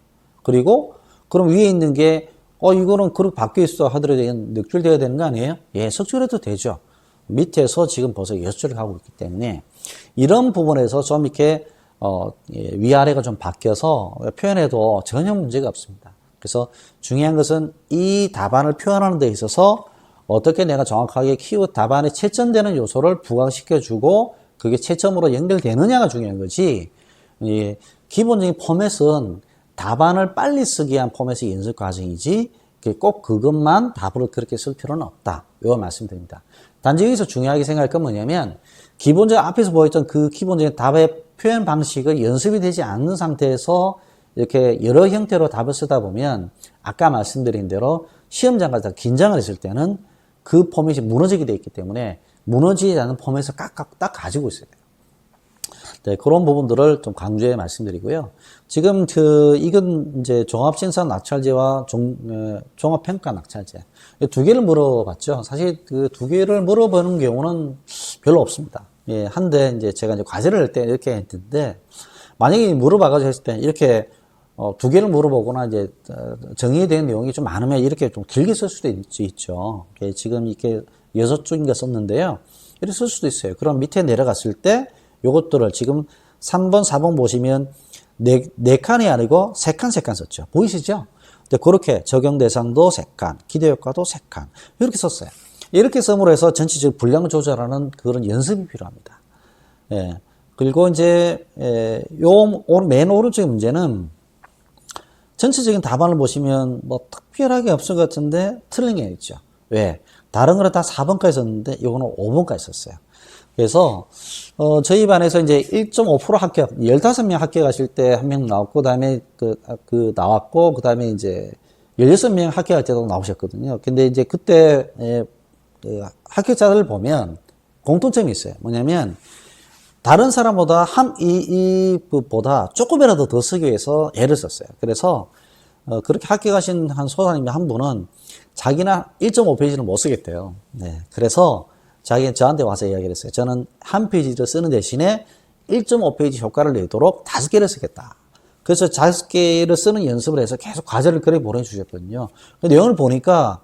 그리고 그럼 위에 있는 게 이거는 그렇게 밖에 있어 하더라도 넉줄 돼야 되는 거 아니에요? 예, 석줄해도 되죠. 밑에서 지금 벌써 6줄을 하고 있기 때문에 이런 부분에서 좀 이렇게 위아래가 좀 바뀌어서 표현해도 전혀 문제가 없습니다. 그래서 중요한 것은 이 답안을 표현하는 데 있어서 어떻게 내가 정확하게 키워드 답안에 채점되는 요소를 부각시켜주고 그게 채점으로 연결되느냐가 중요한 거지, 기본적인 포맷은 답안을 빨리 쓰기 위한 포맷의 연습 과정이지 꼭 그것만 답으로 그렇게 쓸 필요는 없다. 이거 말씀드립니다. 단지 여기서 중요하게 생각할 건 뭐냐면, 기본적으로 앞에서 보였던 그 기본적인 답의 표현 방식이 연습이 되지 않는 상태에서 이렇게 여러 형태로 답을 쓰다 보면 아까 말씀드린 대로 시험장까지 다 긴장을 했을 때는 그 포맷이 무너지게 되어 있기 때문에 무너지지 않는 포맷을 딱 가지고 있어야 돼요. 네, 그런 부분들을 좀 강조해 말씀드리고요. 지금 이건 이제 종합진산 낙찰제와 종합평가 낙찰제. 2개를 물어봤죠. 사실 그 2개를 물어보는 경우는 별로 없습니다. 예, 한데 이제 제가 이제 과제를 할 때 이렇게 했는데, 만약에 물어봐가지고 했을 때 이렇게 2개를 물어보거나 이제 정의된 내용이 좀 많으면 이렇게 좀 길게 쓸 수도 있죠. 지금 이렇게 6줄인가 썼는데요. 이렇게 쓸 수도 있어요. 그럼 밑에 내려갔을 때 요것들을 지금 3번, 4번 보시면 4칸이 아니고 3칸 썼죠. 보이시죠? 근데 그렇게 적용 대상도 3칸, 기대 효과도 3칸. 이렇게 썼어요. 이렇게 씀으로 해서 전체적 분량 조절하는 그런 연습이 필요합니다. 예. 그리고 이제, 맨 오른쪽의 문제는 전체적인 답안을 보시면 뭐 특별하게 없을 것 같은데 틀린 게 있죠. 왜? 다른 거는 다 4번까지 썼는데 이거는 5번까지 썼어요. 그래서 저희 반에서 이제 1.5% 합격, 15명 합격하실 때 한 명 나왔고, 그다음에 나왔고, 그다음에 이제 16명 합격할 때도 나오셨거든요. 근데 이제 그때 그 합격자들을 보면 공통점이 있어요. 뭐냐면 다른 사람보다 보다 조금이라도 더 쓰기 위해서 애를 썼어요. 그래서 그렇게 합격하신 한 소장님 한 분은 자기나 1.5페이지를 못 쓰겠대요. 네. 그래서 저한테 와서 이야기를 했어요. 저는 한 페이지를 쓰는 대신에 1.5페이지 효과를 내도록 5개를 쓰겠다. 그래서 5개를 쓰는 연습을 해서 계속 과제를 그렇게 보내주셨거든요. 그 내용을 보니까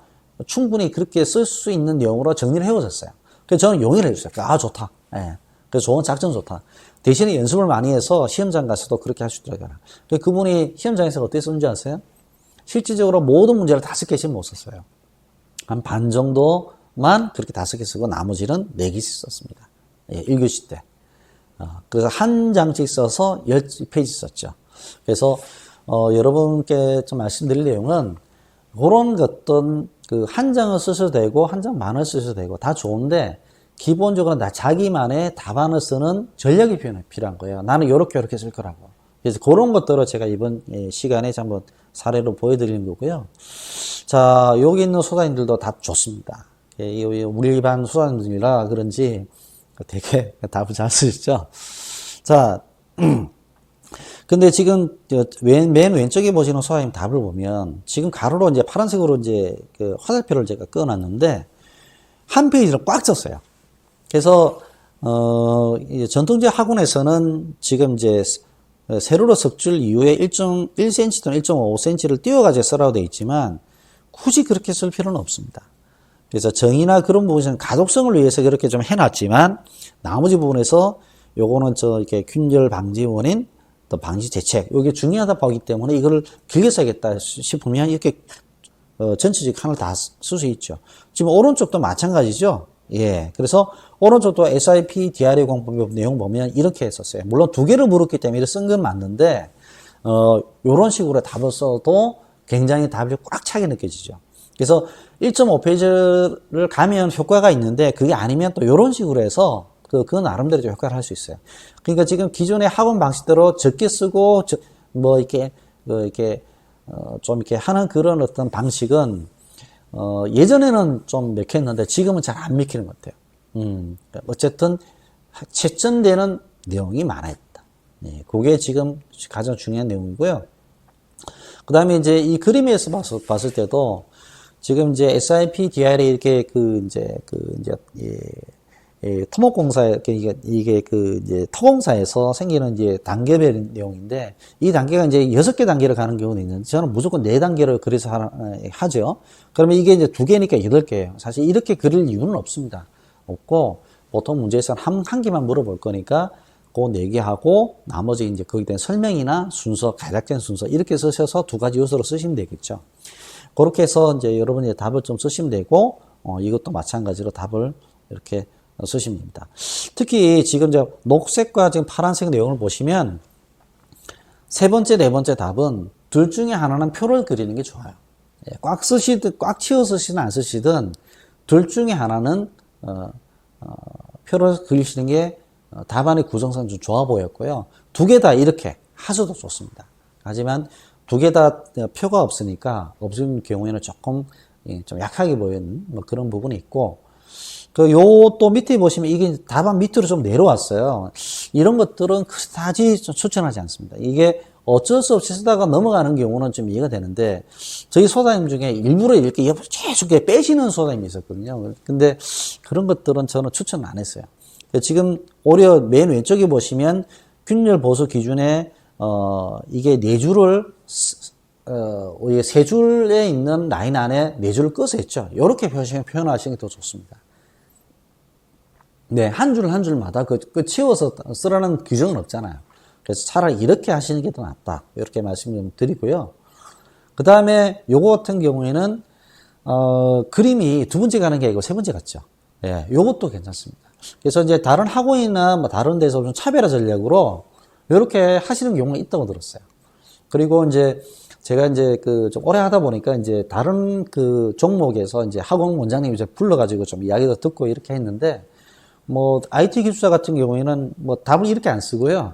충분히 그렇게 쓸 수 있는 내용으로 정리를 해오셨어요. 그래서 저는 용의를 해주셨어요. 아, 좋다. 예. 그래서 좋은 작전 좋다. 대신에 연습을 많이 해서 시험장 가서도 그렇게 할 수 있더라고요. 그분이 시험장에서 어떻게 썼는지 아세요? 실질적으로 모든 문제를 5개씩 못 썼어요. 한 반 정도만 그렇게 5개 쓰고 나머지는 4개씩 썼습니다. 예, 1교시 때. 그래서 한 장씩 써서 10페이지 썼죠. 그래서 여러분께 좀 말씀드릴 내용은 그런 어떤 한 장을 쓰셔도 되고 한 장 반을 쓰셔도 되고 다 좋은데 기본적으로 자기만의 답안을 쓰는 전략이 필요한 거예요. 나는 요렇게 쓸 거라고. 그래서 그런 것들을 제가 이번 시간에 한번 사례로 보여드리는 거고요. 자, 여기 있는 소장님들도 답 좋습니다. 우리 반 소장님들이라 그런지 되게 답을 잘 쓰시죠. 자, 근데 지금 맨 왼쪽에 보시는 소장님 답을 보면 지금 가로로 이제 파란색으로 이제 화살표를 제가 그어놨는데 한 페이지를 꽉 썼어요. 그래서 전통적 학원에서는 지금 이제 세로로 석줄 이후에 1cm 또는 1.5cm를 띄워가지고 쓰라고 되어 있지만 굳이 그렇게 쓸 필요는 없습니다. 그래서 정의나 그런 부분에서는 가독성을 위해서 그렇게 좀 해놨지만 나머지 부분에서 요거는 이렇게 균열 방지 원인 또 방지 대책 이게 중요하다 보기 때문에 이걸 길게 써야겠다 싶으면 이렇게 전체적 하나를 다 쓸 수 있죠. 지금 오른쪽도 마찬가지죠. 예. 그래서 오른쪽도 SIP DRA 공법 내용 보면 이렇게 했었어요. 물론 2개를 물었기 때문에 이렇게 쓴 건 맞는데, 요런 식으로 답을 써도 굉장히 답이 꽉 차게 느껴지죠. 그래서 1.5페이지를 가면 효과가 있는데, 그게 아니면 또 요런 식으로 해서, 그 나름대로 좀 효과를 할 수 있어요. 그러니까 지금 기존의 학원 방식대로 적게 쓰고, 좀 이렇게 하는 그런 어떤 방식은, 예전에는 좀 맥혔는데 지금은 잘 안 맥히는 것 같아요. 어쨌든 채점되는 내용이 많아야 된다. 네, 그게 지금 가장 중요한 내용이고요. 그 다음에 이제 이 그림에서 봤을 때도 지금 이제 SIP, DRA 이렇게 토목공사, 이게 이제 토공사에서 생기는 이제 단계별 내용인데, 이 단계가 이제 6개 단계를 가는 경우도 있는데, 저는 무조건 4단계를 그래서 하죠. 그러면 이게 이제 2개니까 8개예요. 사실 이렇게 그릴 이유는 없습니다. 없고, 보통 문제에서는 한 개만 물어볼 거니까, 그 4개 하고, 나머지 이제 거기에 대한 설명이나 순서, 가작된 순서, 이렇게 쓰셔서 2가지 요소로 쓰시면 되겠죠. 그렇게 해서 이제 여러분이 답을 좀 쓰시면 되고, 이것도 마찬가지로 답을 이렇게 쓰시면 됩니다. 특히 지금 녹색과 지금 파란색 내용을 보시면 3번째, 4번째 답은 둘 중에 하나는 표를 그리는 게 좋아요. 꽉 쓰시든, 꽉 치워 쓰시든 안 쓰시든 둘 중에 하나는 표를 그리시는 게 답안의 구성상 좀 좋아 보였고요. 2개 다 이렇게 하셔도 좋습니다. 하지만 2개 다 표가 없으니까 없는 경우에는 조금 좀 약하게 보이는 그런 부분이 있고, 또 밑에 보시면 이게 답안 밑으로 좀 내려왔어요. 이런 것들은 그다지 좀 추천하지 않습니다. 이게 어쩔 수 없이 쓰다가 넘어가는 경우는 좀 이해가 되는데, 저희 소장님 중에 일부러 이렇게 옆으로 계속 빼시는 소장님이 있었거든요. 근데 그런 것들은 저는 추천 안 했어요. 지금 오히려 맨 왼쪽에 보시면 균열 보수 기준에, 이게 4줄을, 우리 3줄에 있는 라인 안에 4줄을 끄서 했죠. 이렇게 표현하시는 게 더 좋습니다. 네, 한 줄마다 치워서 쓰라는 규정은 없잖아요. 그래서 차라리 이렇게 하시는 게 더 낫다. 이렇게 말씀 좀 드리고요. 그 다음에 요거 같은 경우에는, 그림이 2번째 가는 게 아니고 3번째 같죠. 예, 요것도 괜찮습니다. 그래서 이제 다른 학원이나 다른 데서 좀 차별화 전략으로 이렇게 하시는 경우가 있다고 들었어요. 그리고 이제 제가 이제 그 좀 오래 하다 보니까 이제 다른 그 종목에서 이제 학원 원장님이 이제 불러가지고 좀 이야기도 듣고 이렇게 했는데, 뭐 IT 기술사 같은 경우에는 뭐 답을 이렇게 안 쓰고요.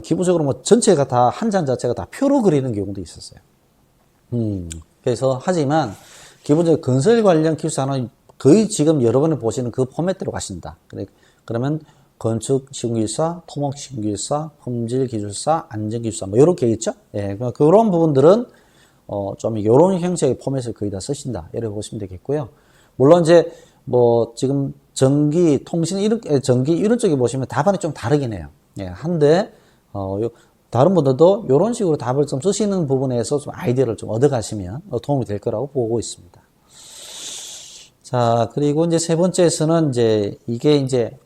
기본적으로 뭐 전체가 다 한 장 자체가 다 표로 그리는 경우도 있었어요. 그래서 하지만 기본적으로 건설 관련 기술사는 거의 지금 여러분이 보시는 그 포맷대로 가신다. 그러면 건축 시공기술사, 토목 시공기술사, 품질 기술사, 안전 기술사 뭐 이렇게 있죠. 예, 그런 부분들은 좀 이런 형식의 포맷을 거의 다 쓰신다. 이렇게 보시면 되겠고요. 물론 이제 뭐 지금 전기, 통신 전기 이런 쪽에 보시면 답안이 좀 다르긴 해요. 예, 한데 다른 분들도 이런 식으로 답을 좀 쓰시는 부분에서 좀 아이디어를 좀 얻어가시면 도움이 될 거라고 보고 있습니다. 자, 그리고 이제 세 번째에서는 이제 이게 이제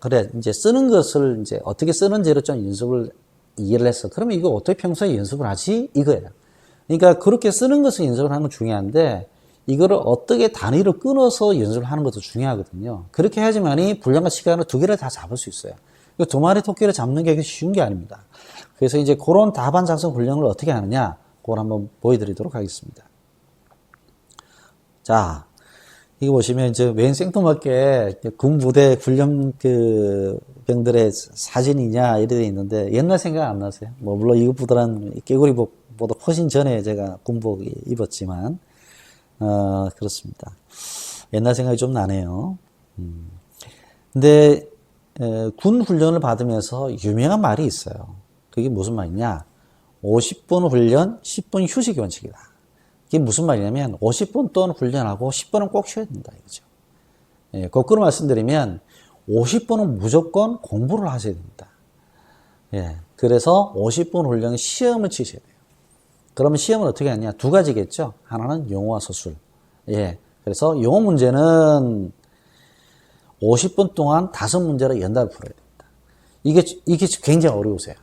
쓰는 것을 이제 어떻게 쓰는지를 좀 연습을 이해를 했어. 그러면 이거 어떻게 평소에 연습을 하지? 이거예요. 그러니까 그렇게 쓰는 것을 연습을 하는 건 중요한데 이거를 어떻게 단위로 끊어서 연습을 하는 것도 중요하거든요. 그렇게 해야지만이 분량과 시간을 두 개를 다 잡을 수 있어요. 두 마리 토끼를 잡는 게 쉬운 게 아닙니다. 그래서 이제 그런 답안 작성 훈련을 어떻게 하느냐, 그걸 한번 보여드리도록 하겠습니다. 자, 이거 보시면 이제 웬 생뚱맞게 군부대 훈련 그 병들의 사진이냐 이래 돼 있는데 옛날 생각 안 나세요? 뭐 물론 이것보다는 깨구리복보다 훨씬 전에 제가 군복 입었지만 그렇습니다. 옛날 생각이 좀 나네요. 근데 군 훈련을 받으면서 유명한 말이 있어요. 그게 무슨 말이냐? 50분 훈련, 10분 휴식 원칙이다. 이게 무슨 말이냐면 50분 동안 훈련하고 10분은 꼭 쉬어야 된다 이거죠. 예, 거꾸로 말씀드리면 50분은 무조건 공부를 하셔야 됩니다. 예, 그래서 50분 훈련 시험을 치셔야 돼요. 그러면 시험을 어떻게 하냐? 두 가지겠죠. 하나는 영어와 서술. 예, 그래서 영어 문제는 50분 동안 5문제를 연달아 풀어야 됩니다. 이게 굉장히 어려우세요.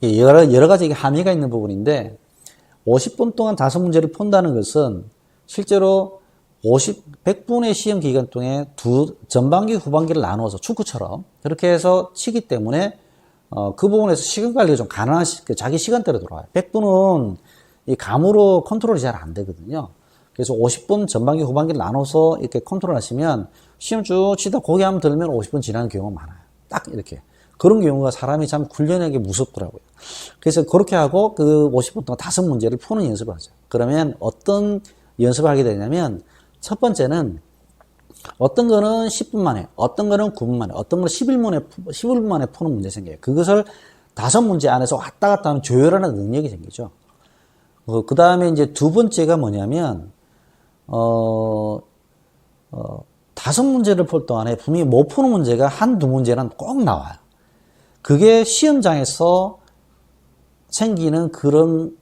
여러 가지 함의가 있는 부분인데 50분 동안 5문제를 푼다는 것은 실제로 100분의 시험 기간 동안 전반기, 후반기를 나누어서 축구처럼 그렇게 해서 치기 때문에 그 부분에서 시간 관리가 좀 가능한 자기 시간대로 돌아와요. 100분은 이 감으로 컨트롤이 잘 안 되거든요. 그래서 50분 전반기, 후반기를 나눠서 이렇게 컨트롤 하시면 시험 쭉 치다 고개 한번 들면 50분 지나는 경우가 많아요. 딱 이렇게. 그런 경우가 사람이 참 훈련하기 무섭더라고요. 그래서 그렇게 하고 그 50분 동안 5문제를 푸는 연습을 하죠. 그러면 어떤 연습을 하게 되냐면 첫 번째는 어떤 거는 10분 만에, 어떤 거는 9분 만에, 어떤 거는 11분 만에 푸는 문제 생겨요. 그것을 5문제 안에서 왔다 갔다 하는 조율하는 능력이 생기죠. 그 다음에 이제 두 번째가 뭐냐면, 5문제를 풀 동안에 분명히 못 푸는 문제가 한두 문제는 꼭 나와요. 그게 시험장에서 생기는 그런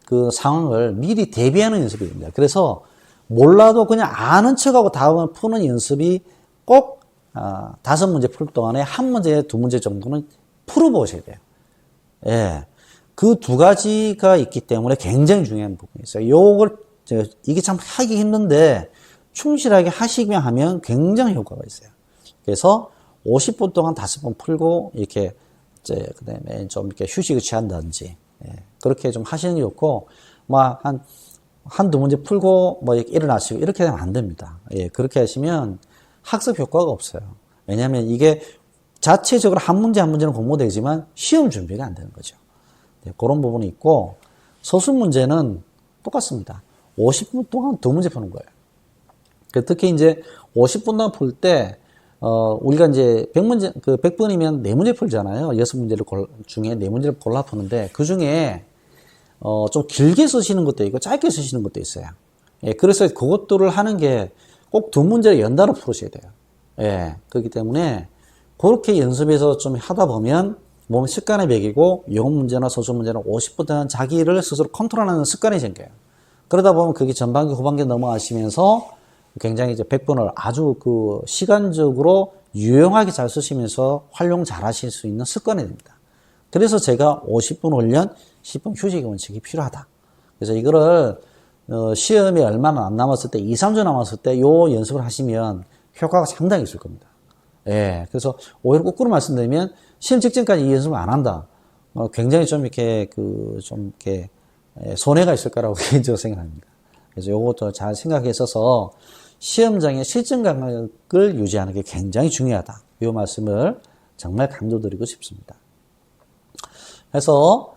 그 상황을 미리 대비하는 연습이 됩니다. 그래서 몰라도 그냥 아는 척하고 다음을 푸는 연습이 꼭 5문제 풀 동안에 1문제, 2문제 정도는 풀어보셔야 돼요. 예. 그 두 가지가 있기 때문에 굉장히 중요한 부분이 있어요. 이게 참 하기 힘든데 충실하게 하시면 하면 굉장히 효과가 있어요. 그래서 50분 동안 5번 풀고 이렇게 그다음에 좀 이렇게 휴식을 취한다든지 그렇게 좀 하시는 게 좋고 막 한두 문제 풀고 뭐 이렇게 일어나시고 이렇게 하면 안 됩니다. 예, 그렇게 하시면 학습 효과가 없어요. 왜냐하면 이게 자체적으로 한 문제는 공부되지만 시험 준비가 안 되는 거죠. 네, 그런 부분이 있고 서술 문제는 똑같습니다. 50분 동안 2문제 푸는 거예요. 특히 이제 50분 동안 풀 때 우리가 이제 100분이면 4문제 풀잖아요. 6문제를 중에 4문제를 골라 푸는데 그 중에 좀 길게 쓰시는 것도 있고 짧게 쓰시는 것도 있어요. 예, 그래서 그것들을 하는 게 꼭 2문제를 연달아 풀으셔야 돼요. 예, 그렇기 때문에 그렇게 연습해서 좀 하다 보면 몸 습관에 배기고 영어 문제나 서술 문제는 50분 동안 자기를 스스로 컨트롤하는 습관이 생겨요. 그러다 보면 그게 전반기, 후반기 넘어가시면서 굉장히 이제 100분을 아주 그 시간적으로 유용하게 잘 쓰시면서 활용 잘 하실 수 있는 습관이 됩니다. 그래서 제가 50분 훈련, 10분 휴식 원칙이 필요하다. 그래서 이거를 시험이 얼마나 안 남았을 때, 2, 3주 남았을 때 요 연습을 하시면 효과가 상당히 있을 겁니다. 예. 그래서 오히려 거꾸로 말씀드리면 시험 직전까지 이 연습을 안 한다. 굉장히 좀 이렇게 손해가 있을 거라고 개인적으로 생각합니다. 그래서 요것도 잘 생각해서 시험장의 실전 감각을 유지하는 게 굉장히 중요하다. 이 말씀을 정말 강조드리고 싶습니다. 그래서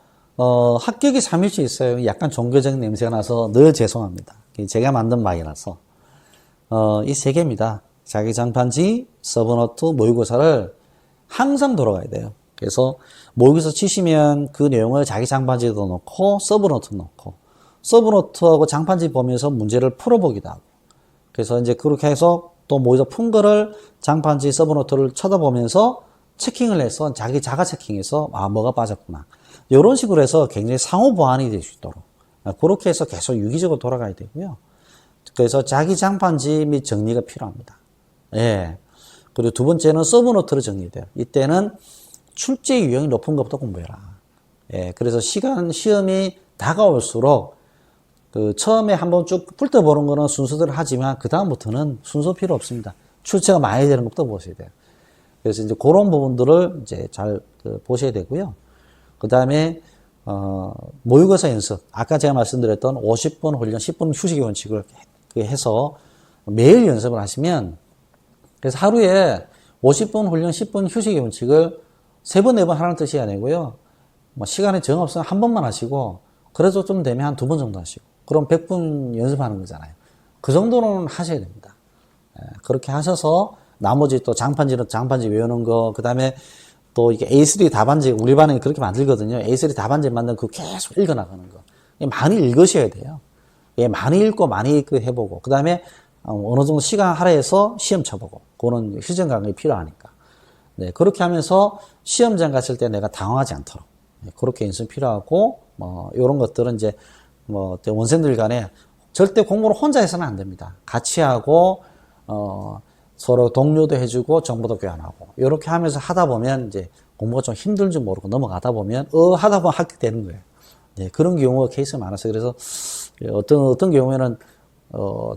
합격이 3일째 있어요. 약간 종교적인 냄새가 나서 늘 죄송합니다. 제가 만든 말이라서 이 세 개입니다. 자기 장판지, 서브노트, 모의고사를 항상 돌아가야 돼요. 그래서 모의고사 치시면 그 내용을 자기 장판지에도 넣고 서브노트 넣고 서브노트하고 장판지 보면서 문제를 풀어보기도 하고 그래서 이제 그렇게 해서 또 모의고사 푼 거를 장판지, 서브노트를 쳐다보면서 체킹을 해서 자기 자가 체킹해서 뭐가 빠졌구나. 이런 식으로 해서 굉장히 상호 보완이 될 수 있도록 그렇게 해서 계속 유기적으로 돌아가야 되고요. 그래서 자기 장판지 및 정리가 필요합니다. 예. 그리고 두 번째는 서브노트를 정리돼요. 이때는 출제 유형이 높은 것부터 공부해라. 예. 그래서 시험이 다가올수록 처음에 한번 쭉 훑어보는 거는 순서대로 하지만 그다음부터는 순서 필요 없습니다. 출제가 많이 되는 것부터 보셔야 돼요. 그래서 이제 그런 부분들을 이제 잘 보셔야 되고요. 그 다음에, 모의고사 연습. 아까 제가 말씀드렸던 50분 훈련, 10분 휴식의 원칙을 해서 매일 연습을 하시면, 그래서 하루에 50분 훈련, 10분 휴식의 원칙을 3번, 4번 하는 뜻이 아니고요. 뭐 시간에 정 없으면 한 번만 하시고, 그래도 좀 되면 한 2번 정도 하시고, 그럼 100분 연습하는 거잖아요. 그 정도는 하셔야 됩니다. 그렇게 하셔서, 나머지 또 장판지 외우는 거, 그 다음에 또 이게 A3 답안지, 우리 반은 그렇게 만들거든요. A3 답안지 만든 그 계속 읽어나가는 거. 많이 읽으셔야 돼요. 예, 많이 읽고 많이 해보고, 그 다음에 어느 정도 시간 할애해서 시험 쳐보고, 그거는 실전 감각이 필요하니까. 네, 그렇게 하면서 시험장 갔을 때 내가 당황하지 않도록. 네, 그렇게 연습이 필요하고, 요런 것들은 이제, 원생들 간에 절대 공부를 혼자 해서는 안 됩니다. 같이 하고, 서로 동료도 해주고 정보도 교환하고 이렇게 하면서 하다 보면 이제 공부가 좀 힘들 줄 모르고 넘어가다 보면 하다 보면 합격되는 거예요. 네, 그런 경우가 케이스가 많았어요. 그래서 어떤 경우에는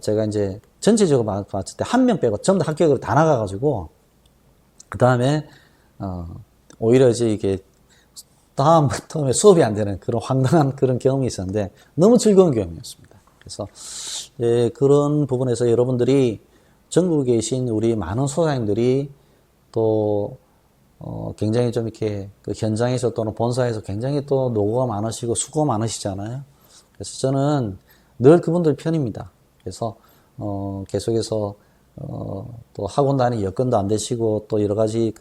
제가 이제 전체적으로 봤을 때 한 명 빼고 전부 다 합격으로 다 나가가지고 그 다음에 오히려 이제 이게 다음에 수업이 안 되는 그런 황당한 그런 경험이 있었는데 너무 즐거운 경험이었습니다. 그래서 그런 부분에서 여러분들이 전국에 계신 우리 많은 소장님들이 또 굉장히 좀 이렇게 그 현장에서 또는 본사에서 굉장히 또 노고가 많으시고 수고가 많으시잖아요. 그래서 저는 늘 그분들 편입니다. 그래서 계속해서 또 학원 다니 여건도 안 되시고 또 여러 가지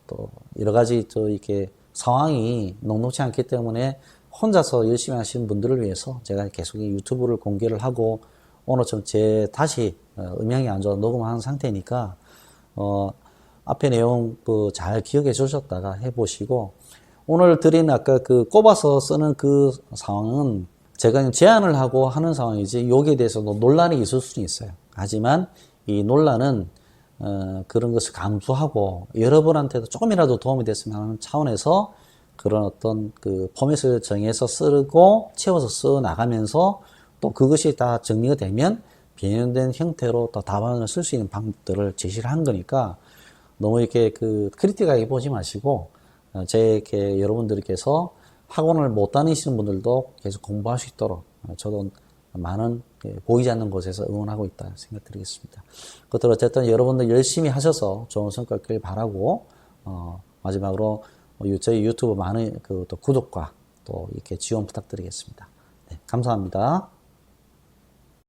또 이렇게 상황이 녹록지 않기 때문에 혼자서 열심히 하시는 분들을 위해서 제가 계속 유튜브를 공개를 하고 오늘 좀 다시 음향이 안 좋아 녹음하는 상태니까 앞에 내용 잘 기억해 주셨다가 해보시고 오늘 드린 아까 꼽아서 쓰는 그 상황은 제가 제안을 하고 하는 상황이지 여기에 대해서도 논란이 있을 수는 있어요. 하지만 이 논란은 그런 것을 감수하고 여러분한테도 조금이라도 도움이 됐으면 하는 차원에서 그런 어떤 포맷을 정해서 쓰고 채워서 써 나가면서 또 그것이 다 정리가 되면 변형된 형태로 또 답안을 쓸 수 있는 방법들을 제시를 한 거니까 너무 이렇게 크리틱하게 보지 마시고 이렇게 여러분들께서 학원을 못 다니시는 분들도 계속 공부할 수 있도록 저도 많은 보이지 않는 곳에서 응원하고 있다 생각드리겠습니다. 그것들 어쨌든 여러분들 열심히 하셔서 좋은 성과 있길 바라고 마지막으로 저희 유튜브 많은 또 구독과 또 이렇게 지원 부탁드리겠습니다. 네, 감사합니다.